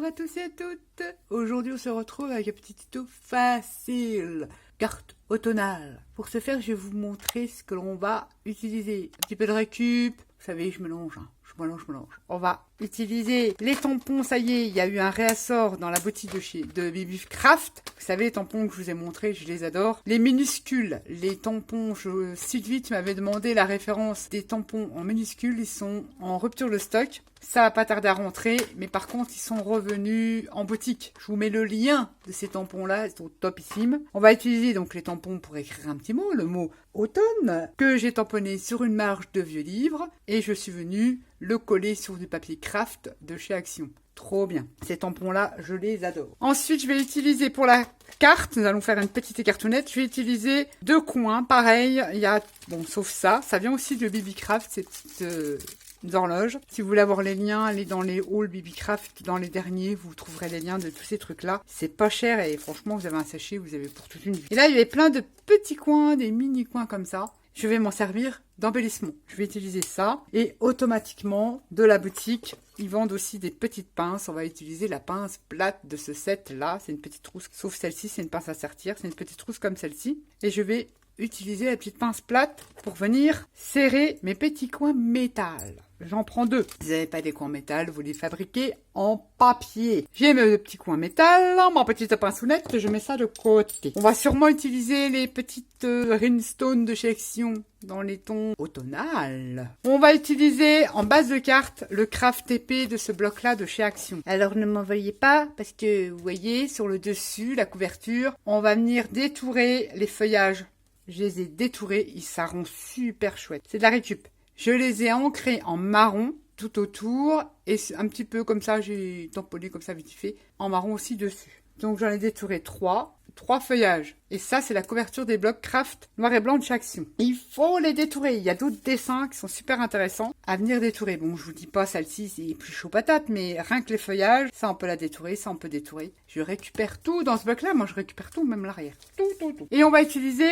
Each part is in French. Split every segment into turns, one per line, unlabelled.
à tous et à toutes. Aujourd'hui, on se retrouve avec un petit tuto facile. Carte automnale. Pour ce faire, je vais vous montrer ce que l'on va utiliser. Un petit peu de récup. Vous savez, je mélange. Je mélange. On va utiliser les tampons. Ça y est, il y a eu un réassort dans la boutique de Bibicraft. Vous savez, les tampons que je vous ai montrés, je les adore. Les minuscules, les tampons, Sylvie, tu m'avais demandé la référence des tampons en minuscules. Ils sont en rupture de stock. Ça va pas tarder à rentrer, mais par contre, ils sont revenus en boutique. Je vous mets le lien de ces tampons-là, ils sont topissimes. On va utiliser donc les tampons pour écrire un petit mot, le mot automne, que j'ai tamponné sur une marge de vieux livres, et je suis venue le coller sur du papier craft de chez Action. Trop bien. Ces tampons-là, je les adore. Ensuite, je vais utiliser pour la carte, nous allons faire une petite écartonnette, je vais utiliser 2 coins, pareil, il y a, bon, sauf ça vient aussi de Bibicraft, ces petites horloges. Si vous voulez avoir les liens, allez dans les hauls Bibicraft, dans les derniers, vous trouverez les liens de tous ces trucs-là. C'est pas cher et franchement, vous avez un sachet, vous avez pour toute une vie. Et là, il y avait plein de petits coins, des mini coins comme ça. Je vais m'en servir d'embellissement. Je vais utiliser ça et automatiquement, de la boutique, ils vendent aussi des petites pinces. On va utiliser la pince plate de ce set-là. C'est une petite trousse, sauf celle-ci, c'est une pince à sertir. C'est une petite trousse comme celle-ci. Et je vais utiliser la petite pince plate pour venir serrer mes petits coins métal. J'en prends 2. Si vous n'avez pas des coins métal, vous les fabriquez en papier. J'ai mes petits coins métal, ma petite pinceounette, je mets ça de côté. On va sûrement utiliser les petites rhinestones de chez Action dans les tons automnales. On va utiliser en base de carte le craft épais de ce bloc-là de chez Action. Alors ne m'en veuillez pas parce que vous voyez sur le dessus, la couverture, on va venir détourer les feuillages. Je les ai détourés, ça rend super chouette. C'est de la récup. Je les ai ancrés en marron tout autour et un petit peu comme ça, j'ai tamponné comme ça vite fait, en marron aussi dessus. Donc j'en ai détouré 3 feuillages. Et ça, c'est la couverture des blocs craft noir et blanc de chez Action. Il faut les détourer. Il y a d'autres dessins qui sont super intéressants à venir détourer. Bon, je vous dis pas, celle-ci, c'est plus chaud patate, mais rien que les feuillages, ça, on peut la détourer, ça, on peut détourer. Je récupère tout dans ce bloc-là. Moi, je récupère tout, même l'arrière. Tout. Et on va utiliser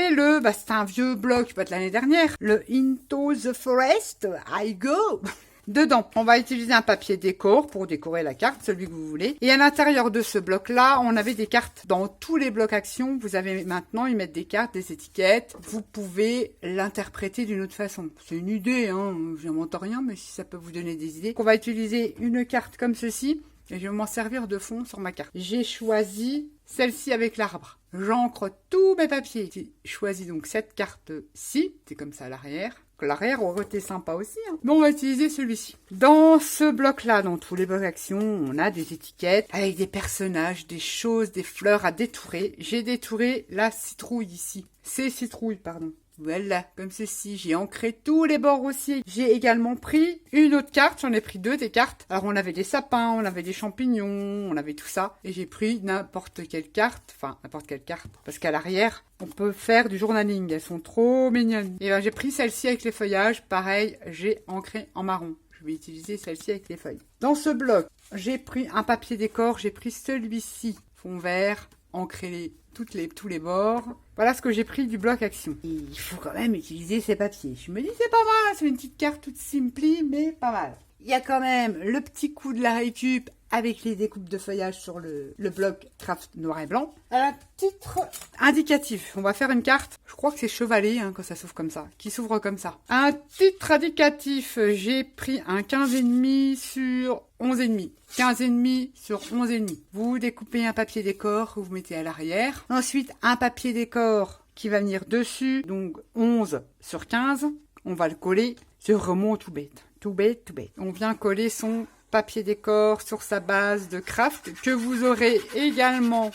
c'est un vieux bloc, pas de l'année dernière, le Into the Forest, I Go. Dedans, on va utiliser un papier décor pour décorer la carte, celui que vous voulez. Et à l'intérieur de ce bloc-là, on avait des cartes. Dans tous les blocs Action, vous avez maintenant, ils mettent des cartes, des étiquettes. Vous pouvez l'interpréter d'une autre façon. C'est une idée, je n'invente rien, mais si ça peut vous donner des idées. On va utiliser une carte comme ceci. Et je vais m'en servir de fond sur ma carte. J'ai choisi celle-ci avec l'arbre. J'encre tous mes papiers. J'ai choisi donc cette carte-ci. C'est comme ça à l'arrière. L'arrière aurait été sympa aussi. Mais on va utiliser celui-ci. Dans ce bloc-là, dans tous les blocs Action, on a des étiquettes avec des personnages, des choses, des fleurs à détourer. J'ai détouré la citrouille ici. Ces citrouilles, pardon. Voilà, comme ceci, j'ai ancré tous les bords aussi. J'ai également pris une autre carte, j'en ai pris 2 des cartes. Alors on avait des sapins, on avait des champignons, on avait tout ça. Et j'ai pris n'importe quelle carte, parce qu'à l'arrière, on peut faire du journaling, elles sont trop mignonnes. Et ben j'ai pris celle-ci avec les feuillages, pareil, j'ai ancré en marron. Je vais utiliser celle-ci avec les feuilles. Dans ce bloc, j'ai pris un papier décor, j'ai pris celui-ci, fond vert, ancré tous les bords. Voilà ce que j'ai pris du bloc Action. Et il faut quand même utiliser ces papiers. Je me dis c'est pas mal, c'est une petite carte toute simpli, mais pas mal. Il y a quand même le petit coup de la récup avec les découpes de feuillage sur le bloc craft noir et blanc. À titre indicatif, on va faire une carte, je crois que c'est chevalet quand ça s'ouvre comme ça, qui s'ouvre comme ça. Un titre indicatif, j'ai pris un 15,5 sur 11,5. 15,5 sur 11,5. Vous découpez un papier décor que vous mettez à l'arrière. Ensuite, un papier décor qui va venir dessus, donc 11 sur 15. On va le coller. C'est vraiment tout bête. Tout bête. On vient coller son papier décor sur sa base de craft que vous aurez également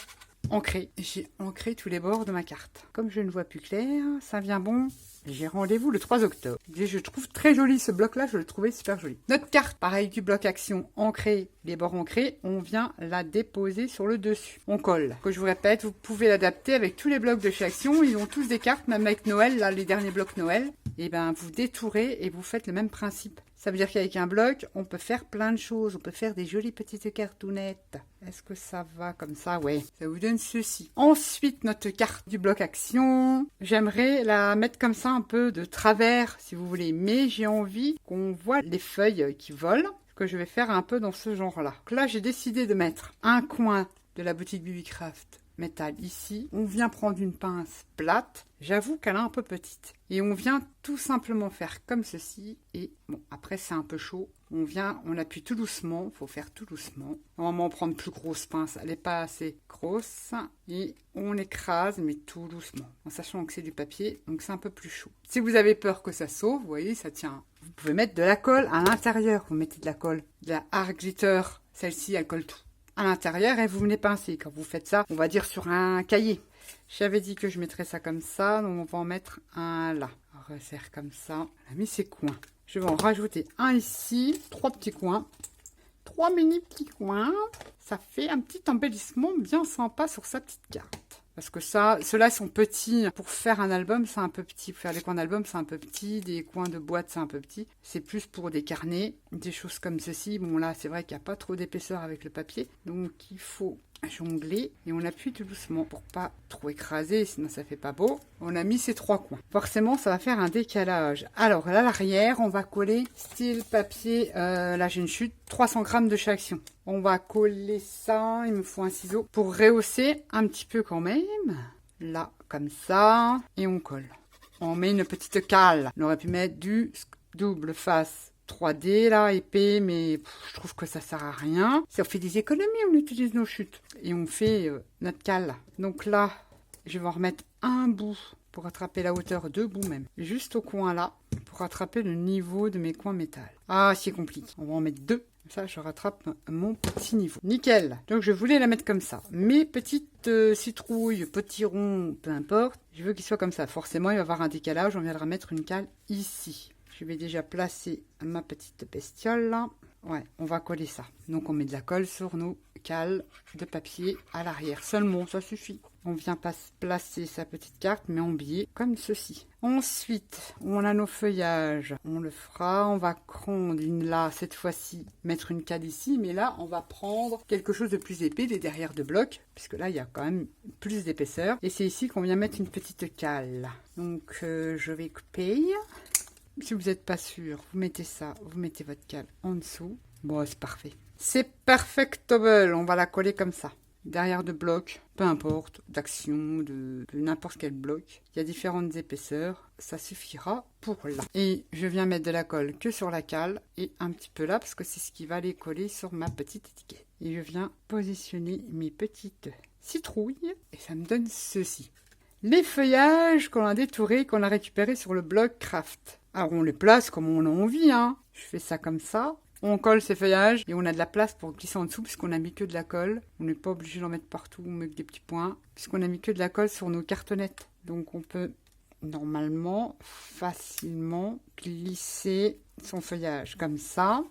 ancré. J'ai ancré tous les bords de ma carte. Comme je ne vois plus clair, ça vient bon. J'ai rendez-vous le 3 octobre. Et je trouve très joli ce bloc-là, je le trouvais super joli. Notre carte, pareil du bloc Action ancré, les bords ancrés, on vient la déposer sur le dessus. On colle. Que je vous répète, vous pouvez l'adapter avec tous les blocs de chez Action. Ils ont tous des cartes, même avec Noël, là, les derniers blocs Noël. Et ben, vous détourez et vous faites le même principe. Ça veut dire qu'avec un bloc, on peut faire plein de choses. On peut faire des jolies petites cartounettes. Est-ce que ça va comme ça? Ouais. Ça vous donne ceci. Ensuite, notre carte du bloc Action. J'aimerais la mettre comme ça un peu de travers, si vous voulez. Mais j'ai envie qu'on voit les feuilles qui volent. que je vais faire un peu dans ce genre-là. Donc là, j'ai décidé de mettre un coin de la boutique BB-Craft métal ici. On vient prendre une pince plate. J'avoue qu'elle est un peu petite. Et on vient tout simplement faire comme ceci. Et bon, après c'est un peu chaud. On appuie tout doucement. Il faut faire tout doucement. Normalement, on prend une plus grosse pince. Elle n'est pas assez grosse. Et on écrase, mais tout doucement. En sachant que c'est du papier, donc c'est un peu plus chaud. Si vous avez peur que ça sauve, vous voyez, ça tient. Vous pouvez mettre de la colle à l'intérieur. Vous mettez de la colle. De la Art Glitter. Celle-ci, elle colle tout à l'intérieur et vous venez pincer. Quand vous faites ça, on va dire sur un cahier. J'avais dit que je mettrais ça comme ça, donc on va en mettre un là. On resserre comme ça. On a mis ses coins. Je vais en rajouter un ici, 3 petits coins. 3 mini petits coins. Ça fait un petit embellissement bien sympa sur sa petite carte. Parce que ça, ceux-là sont petits. Pour faire un album, c'est un peu petit. Pour faire des coins d'album, c'est un peu petit. Des coins de boîte, c'est un peu petit. C'est plus pour des carnets, des choses comme ceci. Bon, là, c'est vrai qu'il n'y a pas trop d'épaisseur avec le papier. Donc, il faut jongler et on appuie tout doucement pour pas trop écraser, sinon ça fait pas beau. On a mis ces 3 coins. Forcément, ça va faire un décalage. Alors, là, à l'arrière, on va coller style papier. Là, j'ai une chute. 300 grammes de chaque action. On va coller ça. Il me faut un ciseau pour rehausser un petit peu quand même. Là, comme ça. Et on colle. On met une petite cale. On aurait pu mettre du double face 3D là, épais, mais je trouve que ça sert à rien. Si on fait des économies, on utilise nos chutes. Et on fait notre cale. Donc là, je vais en remettre un bout pour rattraper la hauteur, 2 bouts même. Juste au coin là, pour rattraper le niveau de mes coins métal. Ah, c'est compliqué. On va en mettre 2. Ça, je rattrape mon petit niveau. Nickel. Donc, je voulais la mettre comme ça. Mes petites citrouilles, petits ronds, peu importe. Je veux qu'ils soient comme ça. Forcément, il va y avoir un décalage. On viendra mettre une cale ici. Je vais déjà placer ma petite bestiole là. Ouais, on va coller ça. Donc, on met de la colle sur nos cales de papier à l'arrière. Seulement, ça suffit. On vient placer sa petite carte, mais en biais, comme ceci. Ensuite, on a nos feuillages. On le fera. On va prendre une là, cette fois-ci, mettre une cale ici. Mais là, on va prendre quelque chose de plus épais, des derrière de bloc. Puisque là, il y a quand même plus d'épaisseur. Et c'est ici qu'on vient mettre une petite cale. Donc, je vais couper. Si vous n'êtes pas sûr, vous mettez ça, vous mettez votre cale en dessous. Bon, c'est parfait. C'est perfectable. On va la coller comme ça. Derrière de bloc, peu importe, d'action, de n'importe quel bloc. Il y a différentes épaisseurs. Ça suffira pour là. Et je viens mettre de la colle que sur la cale et un petit peu là parce que c'est ce qui va aller coller sur ma petite étiquette. Et je viens positionner mes petites citrouilles et ça me donne ceci. Les feuillages qu'on a détourés, qu'on a récupérés sur le blog Craft. Alors on les place comme on a envie, hein. Je fais ça comme ça. On colle ces feuillages et on a de la place pour glisser en dessous puisqu'on a mis que de la colle. On n'est pas obligé d'en mettre partout, on met des petits points. Puisqu'on a mis que de la colle sur nos cartonnettes. Donc on peut normalement facilement glisser son feuillage comme ça.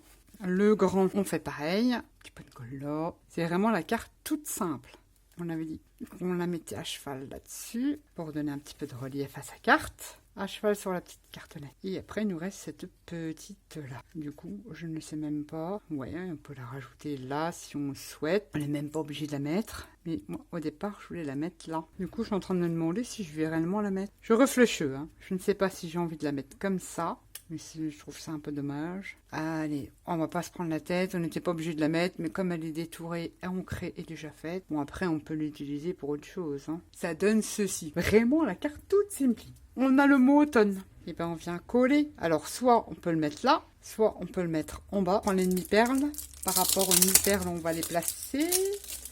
Le grand, on fait pareil. Un petit peu de colle là. C'est vraiment la carte toute simple. On avait dit qu'on la mettait à cheval là-dessus pour donner un petit peu de relief à sa carte. À cheval sur la petite cartonnette. Et après, il nous reste cette petite là. Du coup, je ne sais même pas. Ouais, on peut la rajouter là si on le souhaite. On n'est même pas obligé de la mettre. Mais moi, au départ, je voulais la mettre là. Du coup, je suis en train de me demander si je vais réellement la mettre. Je réfléchis, hein. Je ne sais pas si j'ai envie de la mettre comme ça. Mais je trouve ça un peu dommage. Allez, on va pas se prendre la tête. On n'était pas obligé de la mettre. Mais comme elle est détourée, ancrée et déjà faite. Bon, après, on peut l'utiliser pour autre chose, hein. Ça donne ceci. Vraiment, la carte toute simple. On a le mot automne. Et ben on vient coller. Alors soit on peut le mettre là, soit on peut le mettre en bas. On prend les demi-perles. Par rapport aux demi-perles, on va les placer.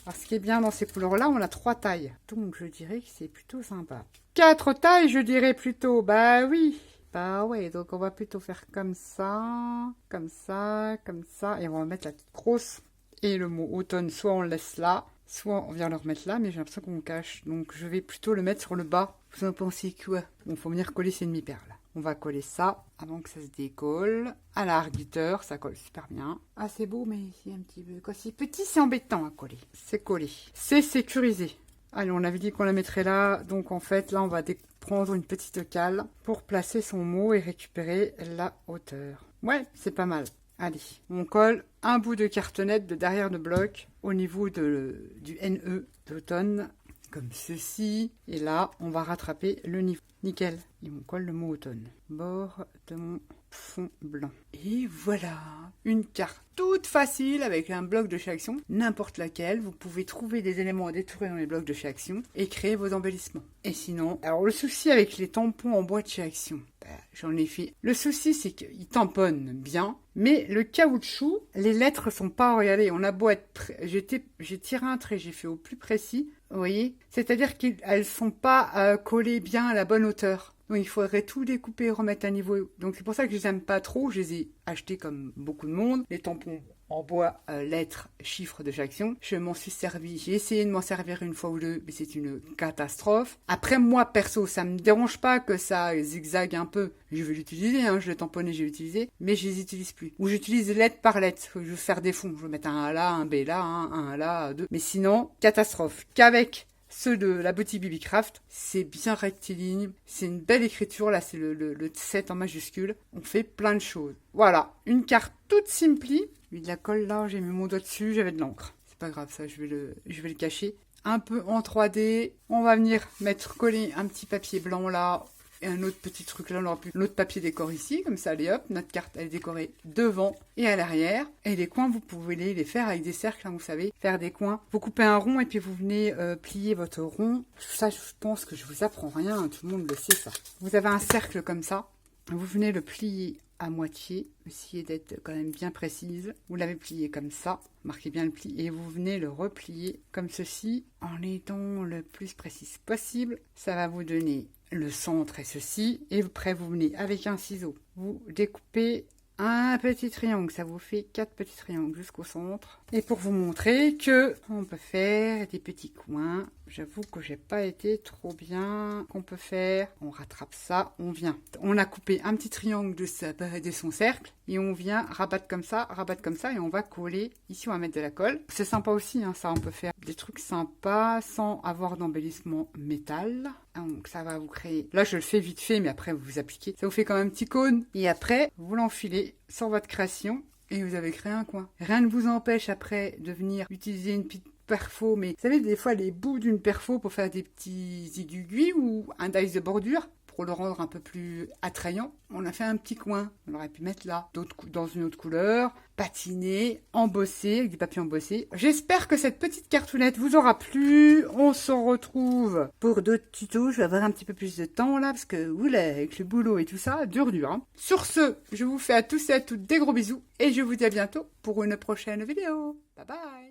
Alors ce qui est bien dans ces couleurs-là, on a 3 tailles. Donc je dirais que c'est plutôt sympa. 4 tailles, je dirais plutôt. Bah oui. Bah ouais, donc on va plutôt faire comme ça, comme ça, comme ça. Et on va mettre la petite grosse. Et le mot automne, soit on le laisse là, soit on vient le remettre là, mais j'ai l'impression qu'on cache. Donc je vais plutôt le mettre sur le bas. Vous en pensez quoi? Bon, faut venir coller ces demi-perles. On va coller ça avant que ça se décolle. À la Art Glitter, ça colle super bien. Ah, c'est beau, mais c'est un petit peu... Quand c'est petit, c'est embêtant à coller. C'est collé. C'est sécurisé. Allez, on avait dit qu'on la mettrait là. Donc, en fait, là, on va prendre une petite cale pour placer son mot et récupérer la hauteur. Ouais, c'est pas mal. Allez, on colle un bout de cartonnette de derrière de bloc au niveau du NE d'automne. Comme ceci. Et là, on va rattraper le niveau. Nickel. Et on colle le mot automne. Bord de mon fond blanc. Et voilà. une carte toute facile avec un bloc de chez Action, n'importe laquelle. Vous pouvez trouver des éléments à détruire dans les blocs de chez Action et créer vos embellissements. Et sinon, alors le souci avec les tampons en bois de chez Action, j'en ai fait. Le souci, c'est qu'ils tamponnent bien, mais le caoutchouc, les lettres sont pas, regardez, on a beau être, j'ai tiré un trait, j'ai fait au plus précis, vous voyez, c'est-à-dire qu'elles sont pas collées bien à la bonne hauteur. Donc il faudrait tout découper et remettre à niveau. Donc c'est pour ça que je les aime pas trop. Je les ai achetés comme beaucoup de monde. Les tampons en bois, lettres, chiffres de chaque action. Je m'en suis servi. J'ai essayé de m'en servir une fois ou deux, mais c'est une catastrophe. Après, moi, perso, ça me dérange pas que ça zigzague un peu. Je vais l'utiliser, hein, je l'ai tamponné, je vais l'utiliser, mais je les utilise plus. Ou j'utilise lettre par lettre. Je vais faire des fonds. Je vais mettre un A là, un B là, un A là, deux. Mais sinon, catastrophe. Qu'avec ceux de la boutique BBcraft, c'est bien rectiligne, c'est une belle écriture, là c'est le 7 en majuscule, on fait plein de choses. Voilà, une carte toute simpli, j'ai mis de la colle là, j'ai mis mon doigt dessus, j'avais de l'encre. C'est pas grave ça, je vais le cacher. Un peu en 3D, on va venir coller un petit papier blanc là, et un autre petit truc là, on aura plus l'autre papier décore ici, comme ça, allez hop, notre carte elle est décorée devant et à l'arrière. Et les coins, vous pouvez les faire avec des cercles, hein, vous savez, faire des coins. Vous coupez un rond et puis vous venez plier votre rond. Ça, je pense que je vous apprends rien, tout le monde le sait ça. Vous avez un cercle comme ça, vous venez le plier à moitié, essayez d'être quand même bien précise. Vous l'avez plié comme ça, marquez bien le pli et vous venez le replier comme ceci en étant le plus précise possible. Ça va vous donner le centre et ceci, et après vous venez avec un ciseau, vous découpez un petit triangle, ça vous fait 4 petits triangles jusqu'au centre. Et pour vous montrer que on peut faire des petits coins, j'avoue que j'ai pas été trop bien, qu'on peut faire, on rattrape ça, on vient. On a coupé un petit triangle de son cercle, et on vient rabattre comme ça, et on va coller. Ici on va mettre de la colle. C'est sympa aussi, hein, ça on peut faire des trucs sympas sans avoir d'embellissement métal. Donc ça va vous créer, là je le fais vite fait, mais après vous appliquez, ça vous fait quand même un petit cône, et après vous l'enfilez sur votre création, et vous avez créé un coin. Rien ne vous empêche après de venir utiliser une petite perfo, mais vous savez des fois les bouts d'une perfo pour faire des petits aiguilles ou un dice de bordure, pour le rendre un peu plus attrayant. On a fait un petit coin, on aurait pu mettre là, dans une autre couleur, patiner, embosser, avec des papiers embossés. J'espère que cette petite cartoonette vous aura plu. On se retrouve pour d'autres tutos. Je vais avoir un petit peu plus de temps là, parce que oula, avec le boulot et tout ça, dur. Hein. Sur ce, je vous fais à tous et à toutes des gros bisous, et je vous dis à bientôt pour une prochaine vidéo. Bye bye.